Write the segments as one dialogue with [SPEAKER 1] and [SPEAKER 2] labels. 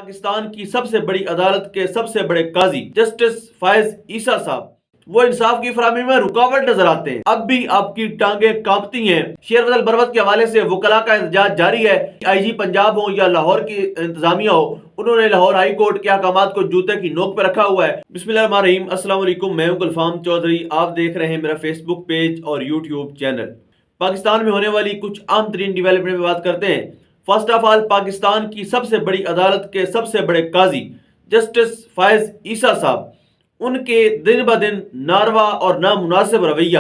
[SPEAKER 1] پاکستان کی سب سے بڑی عدالت کے سب سے بڑے قاضی جسٹس فائز عیسیٰ صاحب وہ انصاف کی فراہمی میں رکاوٹ نظر آتے ہیں۔ اب بھی آپ کی ٹانگیں کانپتی ہیں۔ شیر فضل بروت کے حوالے سے وکلاء کا احتجاج جاری ہے۔ آئی جی پنجاب ہو یا لاہور کی انتظامیہ ہو، انہوں نے لاہور ہائی کورٹ کے احکامات کو جوتے کی نوک پہ رکھا ہوا ہے۔ بسم اللہ الرحمن الرحیم۔ السلام علیکم، میں ہوں گلفام چودھری۔ آپ دیکھ رہے ہیں میرا فیس بک پیج اور یوٹیوب چینل۔ پاکستان میں ہونے والی کچھ عام ترین ڈیولپمنٹ میں بات کرتے ہیں۔ فرسٹ آف آل، پاکستان کی سب سے بڑی عدالت کے سب سے بڑے قاضی جسٹس فائز عیسیٰ صاحب، ان کے دن بدن ناروا اور نامناسب رویہ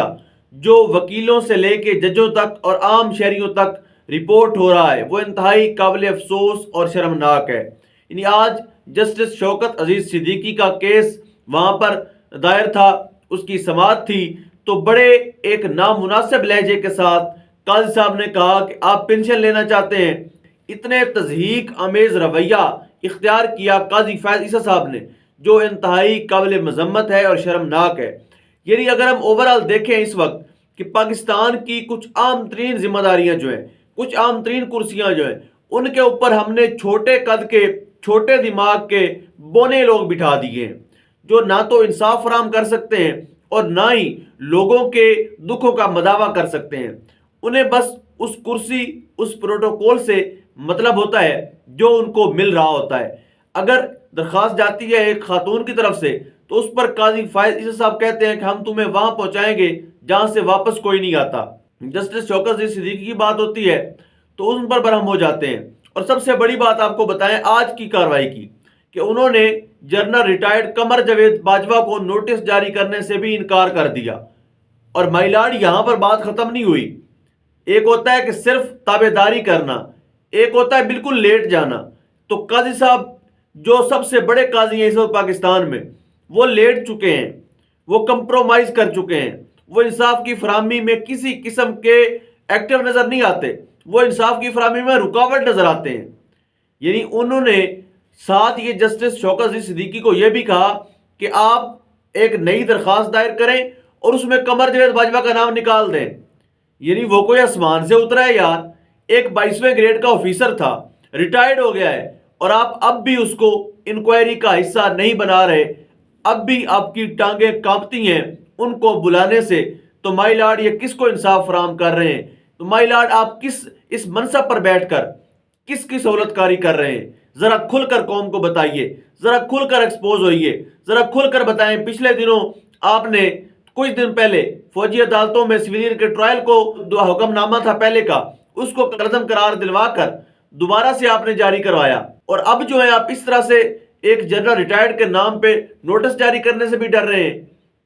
[SPEAKER 1] جو وکیلوں سے لے کے ججوں تک اور عام شہریوں تک رپورٹ ہو رہا ہے، وہ انتہائی قابل افسوس اور شرمناک ہے۔ یعنی آج جسٹس شوکت عزیز صدیقی کا کیس وہاں پر دائر تھا، اس کی سماعت تھی، تو بڑے ایک نامناسب لہجے کے ساتھ قاضی صاحب نے کہا کہ آپ پینشن لینا چاہتے ہیں۔ اتنے تضحیک آمیز رویہ اختیار کیا قاضی فائز عیسیٰ صاحب نے، جو انتہائی قابل مذمت ہے اور شرمناک ہے۔ یعنی اگر ہم اوورآل دیکھیں اس وقت کہ پاکستان کی کچھ عام ترین ذمہ داریاں جو ہیں، کچھ عام ترین کرسیاں جو ہیں، ان کے اوپر ہم نے چھوٹے قد کے، چھوٹے دماغ کے بونے لوگ بٹھا دیے ہیں، جو نہ تو انصاف فراہم کر سکتے ہیں اور نہ ہی لوگوں کے دکھوں کا مداوع کر سکتے ہیں۔ انہیں بس اس کرسی، اس پروٹوکول سے مطلب ہوتا ہے جو ان کو مل رہا ہوتا ہے۔ اگر درخواست جاتی ہے ایک خاتون کی طرف سے، تو اس پر قاضی فائز عیسیٰ صاحب کہتے ہیں کہ ہم تمہیں وہاں پہنچائیں گے جہاں سے واپس کوئی نہیں آتا۔ جسٹس شوکت عزیز صدیقی کی بات ہوتی ہے تو ان پر برہم ہو جاتے ہیں۔ اور سب سے بڑی بات آپ کو بتائیں آج کی کارروائی کی، کہ انہوں نے جنرل ریٹائرڈ قمر جاوید باجوہ کو نوٹس جاری کرنے سے بھی انکار کر دیا۔ اور مائی لارڈ، یہاں پر بات ختم نہیں ہوئی۔ ایک ہوتا ہے کہ صرف تابع داری کرنا، ایک ہوتا ہے بالکل لیٹ جانا۔ تو قاضی صاحب جو سب سے بڑے قاضی ہیں اس وقت پاکستان میں، وہ لیٹ چکے ہیں، وہ کمپرومائز کر چکے ہیں، وہ انصاف کی فراہمی میں کسی قسم کے ایکٹیو نظر نہیں آتے، وہ انصاف کی فراہمی میں رکاوٹ نظر آتے ہیں۔ یعنی انہوں نے ساتھ یہ جسٹس شوکت عزیز صدیقی کو یہ بھی کہا کہ آپ ایک نئی درخواست دائر کریں اور اس میں قمر جاوید باجوہ کا نام نکال دیں۔ یعنی وہ کوئی آسمان سے اترا ہے یار، ایک 22ویں گریڈ کا آفیسر تھا، ریٹائرڈ ہو گیا ہے، اور آپ اب بھی اس کو انکوائری کا حصہ نہیں بنا رہے۔ اب بھی آپ کی ٹانگیں کانپتی ہیں ان کو بلانے سے۔ تو مائی لارڈ، یہ کس کو انصاف فراہم کر رہے ہیں؟ تو مائی لارڈ، آپ کس اس منصب پر بیٹھ کر کس کی سہولت کاری کر رہے ہیں؟ ذرا کھل کر قوم کو بتائیے، ذرا کھل کر ایکسپوز ہوئیے، ذرا کھل کر بتائیں۔ پچھلے دنوں آپ نے کچھ دن پہلے فوجی عدالتوں میں سویلین کے ٹرائل کو حکم نامہ تھا پہلے کا، اس کو قلعدم قرار دلوا کر دوبارہ سے آپ نے جاری کروایا، اور اب جو ہے آپ اس طرح سے ایک جنرل ریٹائرڈ کے نام پہ نوٹس جاری کرنے سے بھی ڈر رہے ہیں۔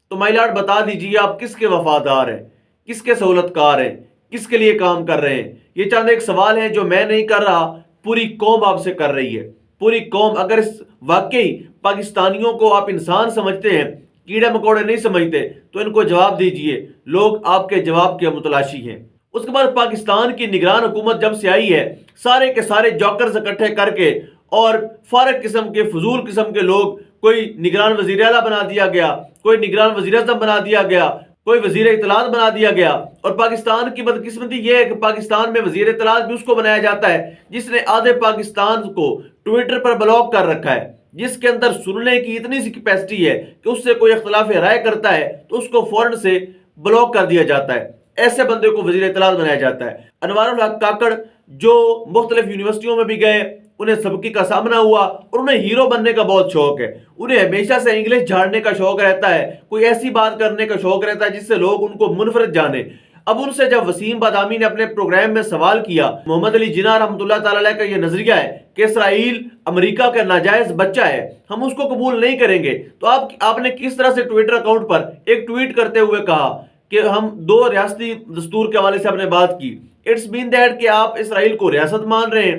[SPEAKER 1] تو مائی لارڈ، بتا دیجیے آپ کس کے وفادار ہیں، کس کے سہولت کار ہیں، کس کے لیے کام کر رہے ہیں؟ یہ چند ایک سوال ہیں جو میں نہیں کر رہا، پوری قوم آپ سے کر رہی ہے۔ پوری قوم، اگر اس واقعی پاکستانیوں کو آپ انسان سمجھتے ہیں، کیڑے مکوڑے نہیں سمجھتے، تو ان کو جواب دیجئے۔ لوگ آپ کے جواب کے متلاشی ہیں۔ اس کے بعد پاکستان کی نگران حکومت جب سے آئی ہے، سارے کے سارے جوکرز اکٹھے کر کے اور فارغ قسم کے، فضول قسم کے لوگ، کوئی نگران وزیر اعلیٰ بنا دیا گیا، کوئی نگران وزیر اعظم بنا دیا گیا، کوئی وزیر اطلاعات بنا دیا گیا۔ اور پاکستان کی بدقسمتی یہ ہے کہ پاکستان میں وزیر اطلاعات بھی اس کو بنایا جاتا ہے جس نے آدھے پاکستان کو ٹویٹر پر بلاک کر رکھا ہے، جس کے اندر سننے کی اتنی سی کیپیسٹی ہے کہ اس سے کوئی اختلاف رائے کرتا ہے تو اس کو فوراً سے بلاک کر دیا جاتا ہے۔ ایسے بندے کو وزیر اطلاعات بنایا جاتا ہے۔ انوار الحق کاکڑ جو مختلف یونیورسٹیوں میں بھی گئے، انہیں سبکی کا سامنا ہوا اور انہیں ہیرو بننے کا بہت شوق ہے۔ انہیں ہمیشہ سے انگلش جھاڑنے کا شوق رہتا ہے، کوئی ایسی بات کرنے کا شوق رہتا ہے جس سے لوگ ان کو منفرد جانے۔ اب ان سے جب وسیم بادامی نے اپنے پروگرام میں سوال کیا، محمد علی جناح رحمۃ اللہ تعالی علیہ کا یہ نظریہ ہے کہ اسرائیل امریکہ کا ناجائز بچہ ہے، ہم اس کو قبول نہیں کریں گے، تو آپ نے کس طرح سے ٹویٹر اکاؤنٹ پر ایک ٹویٹ کرتے ہوئے کہا کہ ہم دو ریاستی دستور کے حوالے سے ہم نے بات کی، اٹس مین دیٹ کہ آپ اسرائیل کو ریاست مان رہے ہیں۔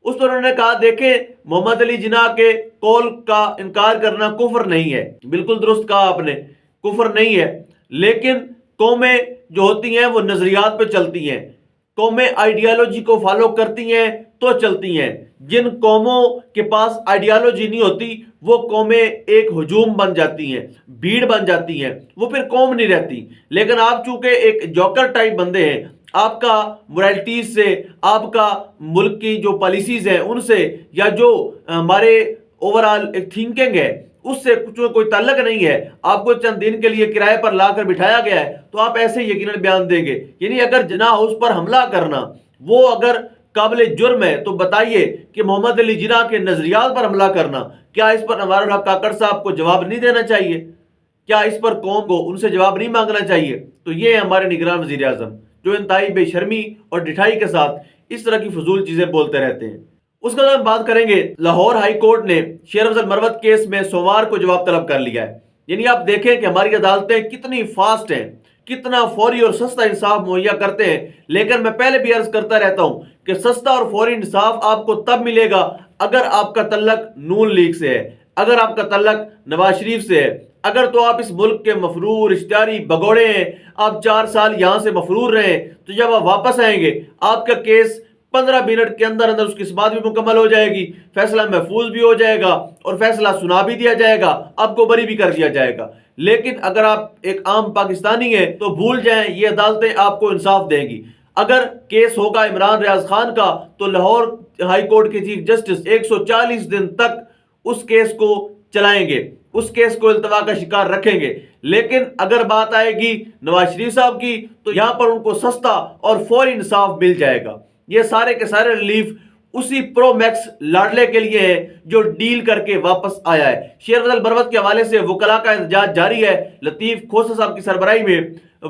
[SPEAKER 1] اس پر انہوں نے کہا دیکھیں، محمد علی جناح کے قول کا انکار کرنا کفر نہیں ہے۔ بالکل درست کہا آپ نے، کفر نہیں ہے، لیکن قومیں جو ہوتی ہیں وہ نظریات پہ چلتی ہیں، قومیں آئیڈیالوجی کو فالو کرتی ہیں تو چلتی ہیں۔ جن قوموں کے پاس آئیڈیالوجی نہیں ہوتی وہ قومیں ایک ہجوم بن جاتی ہیں، بھیڑ بن جاتی ہیں، وہ پھر قوم نہیں رہتی۔ لیکن آپ چونکہ ایک جوکر ٹائپ بندے ہیں، آپ کا moralities سے, آپ کا ملک کی جو پالیسیز ہیں ان سے, یا جو ہمارے اوور آل ایک تھنکنگ ہے اس سے کوئی تعلق نہیں ہے, آپ کو چند دن کے لیے کرائے پر لا کر بٹھایا گیا ہے, تو آپ ایسے یقیناً بیان دیں گے. یعنی اگر جناح ہاؤس پر حملہ کرنا وہ اگر قابل جرم ہے, تو بتائیے کہ محمد علی جناح کے نظریات پر حملہ کرنا, کیا اس پر انوار الحق کاکڑ صاحب کو جواب نہیں دینا چاہیے؟ کیا اس پر قوم کو ان سے جواب نہیں مانگنا چاہیے؟ تو یہ ہے ہمارے نگران وزیر اعظم جو انتہائی بے شرمی اور ڈٹھائی کے ساتھ اس طرح کی فضول چیزیں بولتے رہتے ہیں. اس کے بعد ہم بات کریں گے, لاہور ہائی کورٹ نے شیر افضل مروت کیس میں سوموار کو جواب طلب کر لیا ہے. یعنی آپ دیکھیں کہ ہماری عدالتیں کتنی فاسٹ ہیں, کتنا فوری اور سستا انصاف مہیا کرتے ہیں. لیکن میں پہلے بھی عرض کرتا رہتا ہوں کہ سستا اور فوری انصاف آپ کو تب ملے گا اگر آپ کا تعلق نون لیگ سے ہے, اگر آپ کا تعلق نواز شریف سے ہے. اگر تو آپ اس ملک کے مفرور اشتہاری بگوڑے ہیں, آپ 4 سال یہاں سے مفرور رہے, تو جب آپ واپس آئیں گے آپ کا کیس 15 منٹ کے اندر اندر اس کی سماعت بھی مکمل ہو جائے گی, فیصلہ محفوظ بھی ہو جائے گا اور فیصلہ سنا بھی دیا جائے گا, آپ کو بری بھی کر دیا جائے گا. لیکن اگر آپ ایک عام پاکستانی ہیں تو بھول جائیں, یہ عدالتیں آپ کو انصاف دیں گی. اگر کیس ہوگا عمران ریاض خان کا تو لاہور ہائی کورٹ کے چیف جسٹس 140 دن تک اس کیس کو چلائیں گے, اس کیس کو التوا کا شکار رکھیں گے. لیکن اگر بات آئے گی نواز شریف صاحب کی تو یہاں پر ان کو سستا اور فوری انصاف مل جائے گا. یہ سارے کے سارے ریلیف اسی پرو میکس لاڈلے کے لیے ہے جو ڈیل کر کے واپس آیا ہے. شیر افضل مروت کے حوالے سے وکلاء کا احتجاج جاری ہے. لطیف کھوسہ صاحب کی سربراہی میں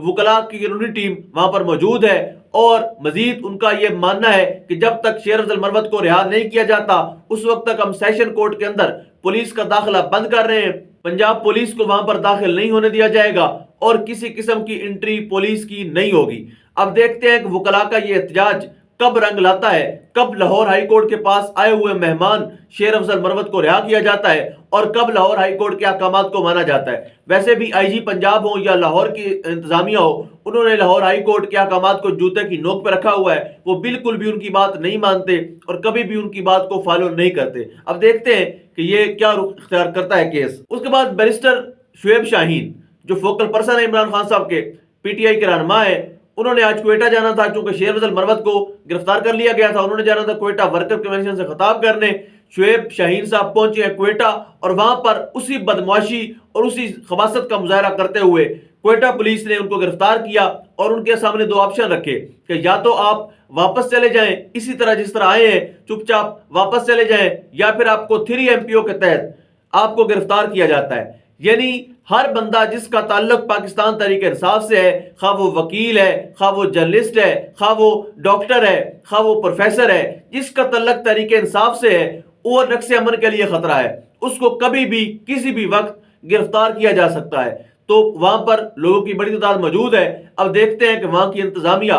[SPEAKER 1] وکلاء کی قانونی ٹیم وہاں پر موجود ہے, اور مزید ان کا یہ ماننا ہے کہ جب تک شیر افضل مروت کو رہا نہیں کیا جاتا اس وقت تک ہم سیشن کورٹ کے اندر پولیس کا داخلہ بند کر رہے ہیں. پنجاب پولیس کو وہاں پر داخل نہیں ہونے دیا جائے گا اور کسی قسم کی انٹری پولیس کی نہیں ہوگی. اب دیکھتے ہیں کہ وکلاء کا یہ احتجاج کب رنگ لاتا ہے, کب لاہور ہائی کورٹ کے پاس آئے ہوئے مہمان شیر افضل مروت کو رہا کیا جاتا ہے, اور کب لاہور ہائی کورٹ کے احکامات کو مانا جاتا ہے. ویسے بھی آئی جی پنجاب ہو یا لاہور کی انتظامیہ ہو, انہوں نے لاہور ہائی کورٹ کے احکامات کو جوتے کی نوک پہ رکھا ہوا ہے. وہ بالکل بھی ان کی بات نہیں مانتے اور کبھی بھی ان کی بات کو فالو نہیں کرتے. اب دیکھتے ہیں کہ یہ کیا رخ اختیار کرتا ہے کیس. اس کے بعد بیرسٹر شعیب شاہین جو فوکل پرسن ہے عمران خان صاحب کے, پی ٹی آئی کے رہنما ہے, انہوں نے آج کوئٹہ جانا تھا چونکہ شیر افضل مروت کو گرفتار کر لیا گیا تھا. انہوں نے جانا تھا کوئٹہ ورکر کنونشن سے خطاب کرنے. شعیب شاہین صاحب پہنچے ہیں کوئٹہ, اور وہاں پر اسی بدمعاشی اور اسی خباثت کا مظاہرہ کرتے ہوئے کوئٹہ پولیس نے ان کو گرفتار کیا, اور ان کے سامنے 2 آپشن رکھے کہ یا تو آپ واپس چلے جائیں اسی طرح جس طرح آئے ہیں چپ چاپ واپس چلے جائیں, یا پھر آپ کو 3 MPO کے تحت آپ کو گرفتار کیا جاتا ہے. یعنی ہر بندہ جس کا تعلق پاکستان تحریک انصاف سے ہے, خواہ وہ وکیل ہے, خواہ وہ جرنلسٹ ہے, خواہ وہ ڈاکٹر ہے, خواہ وہ پروفیسر ہے, جس کا تعلق تحریک انصاف سے ہے, وہ نقص امن کے لیے خطرہ ہے. اس کو کبھی بھی کسی بھی وقت گرفتار کیا جا سکتا ہے. تو وہاں پر لوگوں کی بڑی تعداد موجود ہے. اب دیکھتے ہیں کہ وہاں کی انتظامیہ,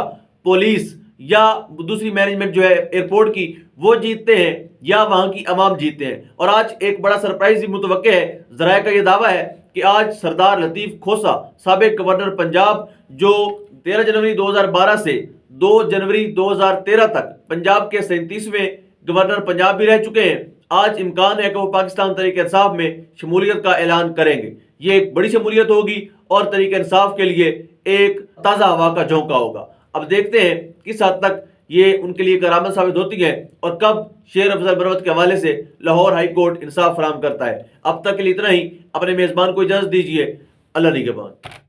[SPEAKER 1] پولیس یا دوسری مینجمنٹ جو ہے ایئرپورٹ کی, وہ جیتتے ہیں یا وہاں کی عوام جیتتے ہیں. اور آج ایک بڑا سرپرائز بھی متوقع ہے. ذرائع کا یہ دعویٰ ہے کہ آج سردار لطیف کھوسہ سابق گورنر پنجاب جو 13 جنوری 2012 سے 2 جنوری 2013 تک پنجاب کے 37ویں گورنر پنجاب بھی رہ چکے ہیں, آج امکان ہے کہ وہ پاکستان تحریک انصاف میں شمولیت کا اعلان کریں گے. یہ ایک بڑی شمولیت ہوگی اور تحریک انصاف کے لیے ایک تازہ ہوا کا جھونکا ہوگا. اب دیکھتے ہیں کس حد تک یہ ان کے لیے کرامت ثابت ہوتی ہے اور کب شیر افضل مروت کے حوالے سے لاہور ہائی کورٹ انصاف فراہم کرتا ہے. اب تک کے لیے اتنا ہی. اپنے میزبان کو اجازت دیجیے. اللہ نگہبان.